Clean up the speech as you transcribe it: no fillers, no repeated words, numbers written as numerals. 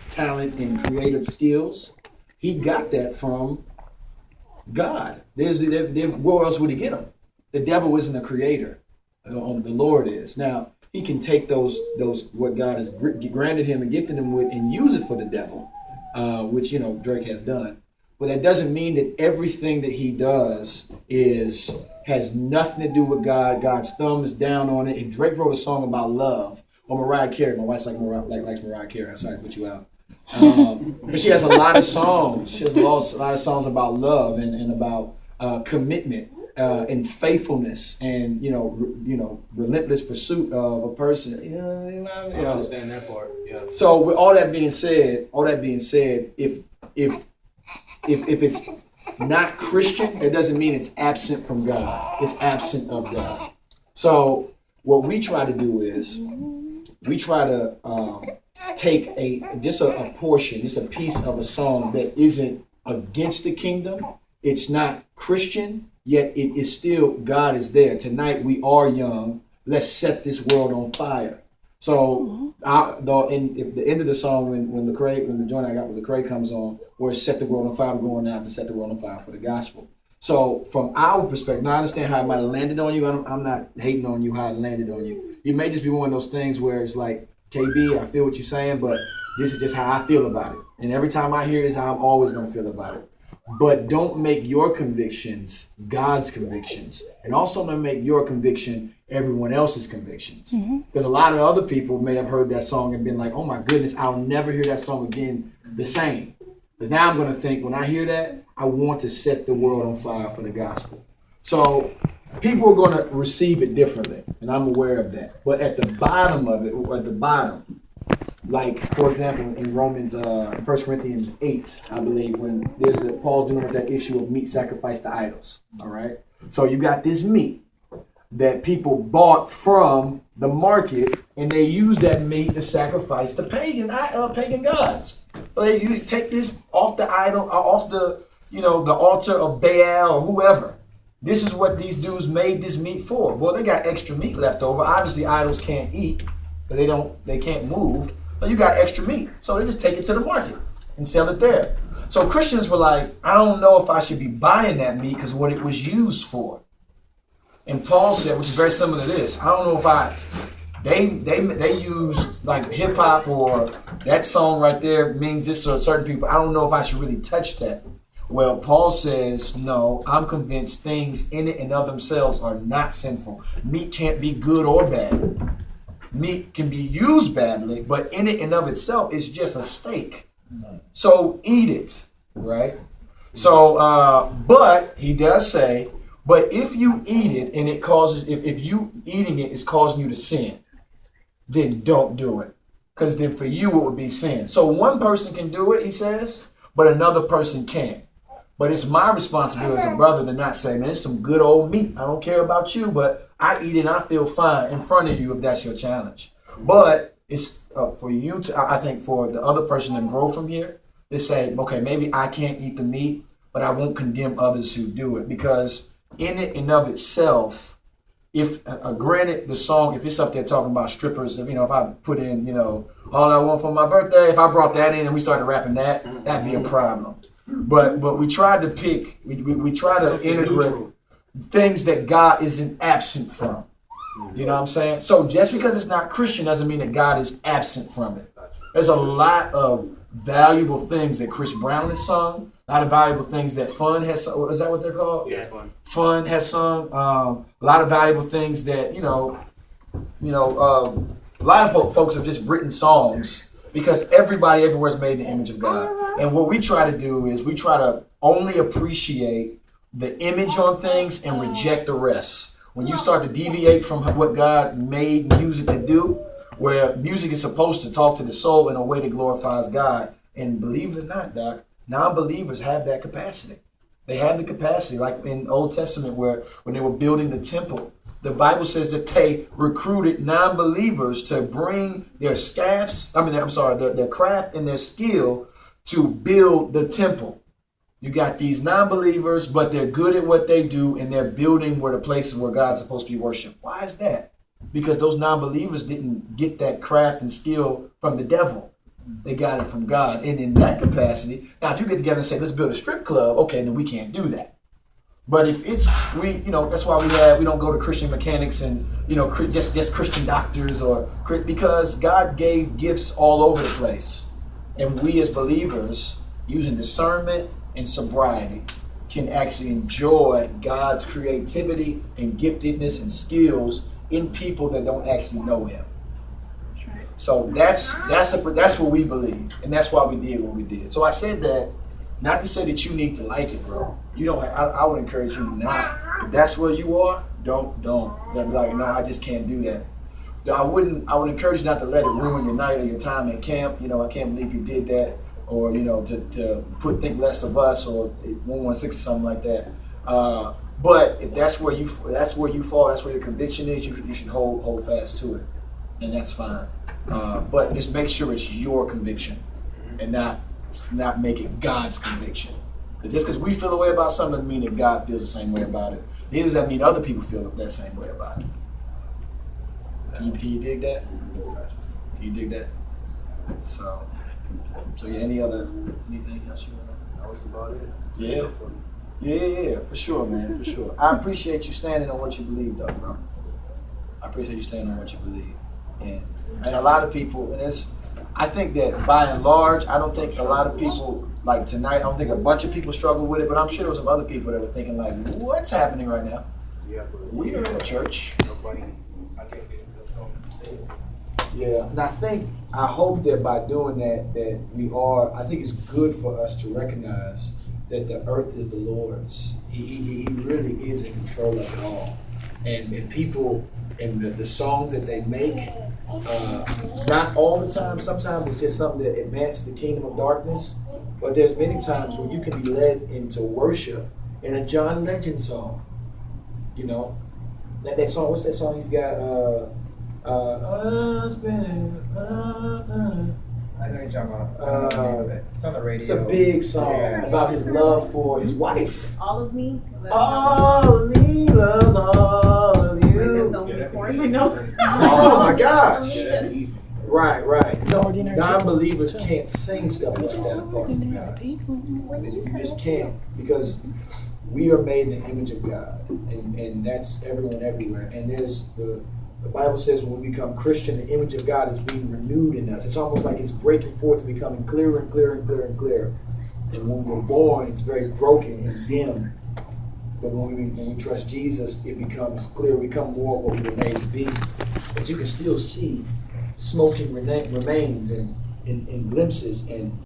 talent and creative skills, he got that from God. Where else would he get them? The devil isn't a creator. The Lord is. Now, he can take those what God has granted him and gifted him with and use it for the devil, which, Drake has done. But that doesn't mean that everything that he does has nothing to do with God. God's thumb is down on it. And Drake wrote a song about love. Or Mariah Carey. My wife likes Mariah Carey. I'm sorry to put you out. But she has a lot of songs. She has a lot of songs about love and about commitment and faithfulness and relentless pursuit of a person. I understand that part. Yeah. So with all that being said, if it's not Christian, it doesn't mean it's absent from God. It's absent of God. So what we try to do is we try to take a portion, just a piece of a song that isn't against the kingdom. It's not Christian, yet it is still, God is there. Tonight we are young. Let's set this world on fire. So, if the end of the song, when the joint I got with Lecrae comes on, where it's set the world on fire, we're going out to set the world on fire for the gospel. So, from our perspective, now I understand how it might have landed on you. I'm not hating on you how it landed on you. It may just be one of those things where it's like, KB, I feel what you're saying, but this is just how I feel about it. And every time I hear it, it's how I'm always going to feel about it. But don't make your convictions God's convictions. And also don't make your conviction everyone else's convictions. Because a lot of other people may have heard that song and been like, oh my goodness, I'll never hear that song again the same. Because now I'm going to think, when I hear that, I want to set the world on fire for the gospel. So people are going to receive it differently, and I'm aware of that. But at the bottom of it, or at the bottom, like, for example, in Romans, 1 Corinthians 8, I believe, when Paul's dealing with that issue of meat sacrificed to idols, all right? So you got this meat that people bought from the market, and they use that meat to sacrifice to pagan gods. So you take this off the idol, off the altar of Baal or whoever. This is what these dudes made this meat for. Well, they got extra meat left over. Obviously, idols can't eat, but they can't move. But you got extra meat, so they just take it to the market and sell it there. So Christians were like, I don't know if I should be buying that meat because what it was used for. And Paul said, which is very similar to this, I don't know if they use like hip hop or that song right there means this to certain people. I don't know if I should really touch that. Well, Paul says, no, I'm convinced things in it and of themselves are not sinful. Meat can't be good or bad. Meat can be used badly, but in it and of itself, it's just a steak. So eat it, right? So, but he does say, but if you eat it and it causes, if you eating it is causing you to sin, then don't do it. Because then for you, it would be sin. So one person can do it, he says, but another person can't. But it's my responsibility as a brother to not say, man, it's some good old meat. I don't care about you, but I eat it and I feel fine in front of you if that's your challenge. But it's for you to, I think for the other person to grow from here, they say, okay, maybe I can't eat the meat, but I won't condemn others who do it. Because in it and of itself, if granted the song, if it's up there talking about strippers, if I put in, all I want for my birthday, if I brought that in and we started rapping that, that'd be a problem. But we tried to pick, we try to integrate things that God isn't absent from. You know what I'm saying? So just because it's not Christian doesn't mean that God is absent from it. There's a lot of valuable things that Chris Brown has sung, a lot of valuable things that Fun has sung. Is that what they're called? Yeah, Fun. Fun has sung. A lot of valuable things that, a lot of folks have just written songs. Because everybody everywhere is made in the image of God. And what we try to do is we try to only appreciate the image on things and reject the rest. When you start to deviate from what God made music to do, where music is supposed to talk to the soul in a way that glorifies God. And believe it or not, Doc, non-believers have that capacity. They have the capacity, like in Old Testament where when they were building the temple, the Bible says that they recruited non-believers to bring their their craft and their skill to build the temple. You got these non-believers, but they're good at what they do, and they're building where the places where God's supposed to be worshipped. Why is that? Because those non-believers didn't get that craft and skill from the devil. They got it from God. And in that capacity, now if you get together and say, let's build a strip club, okay, then we can't do that. But if it's, that's why we don't go to Christian mechanics and, just Christian doctors because God gave gifts all over the place. And we as believers, using discernment and sobriety, can actually enjoy God's creativity and giftedness and skills in people that don't actually know Him. So that's what we believe, and that's why we did what we did. So I said that not to say that you need to like it, bro. You don't. I would encourage you not. If that's where you are, don't. Be like, no, I just can't do that. I would encourage you not to let it ruin your night or your time at camp. I can't believe you did that, or to think less of us or 116 or something like that. But if that's where you fall, that's where your conviction is. You should hold fast to it, and that's fine. But just make sure it's your conviction, and not make it God's conviction. But just because we feel a way about something doesn't mean that God feels the same way about it. Neither does that mean other people feel that same way about it. Can you dig that? Can you dig that? So yeah. Anything else you want to? That was about it. Yeah, for sure, man, for sure. I appreciate you standing on what you believe, though, bro. I appreciate you standing on what you believe, and a lot of people, I think that by and large, I don't think a lot of people, like tonight, I don't think a bunch of people struggle with it, but I'm sure there were some other people that were thinking like, what's happening right now? Yeah, but We are in a church. nobody, I guess they didn't feel comfortable to say it. Yeah, and I hope that by doing that I think it's good for us to recognize that the earth is the Lord's. He really is in control of it all. And people, and the songs that they make, not all the time, sometimes it's just something that advances the kingdom of darkness, but there's many times when you can be led into worship in a John Legend song. That song, what's that song he's got? I know you're talking about. It's on the radio. It's a big song about his love for his wife. All of me. All of me loves all of That's you. the only chorus I know. Oh my gosh. Yeah, that'd be easy. Right. Non-believers can't sing stuff like that apart from God. You just can't, because we are made in the image of God, and that's everyone everywhere. And there's the Bible says when we become Christian, the image of God is being renewed in us. It's almost like it's breaking forth and becoming clearer and clearer and clearer and clearer. And when we're born, it's very broken and dim. But when we trust Jesus, it becomes clear. We become more of what we were made to be. But you can still see smoking remains and glimpses and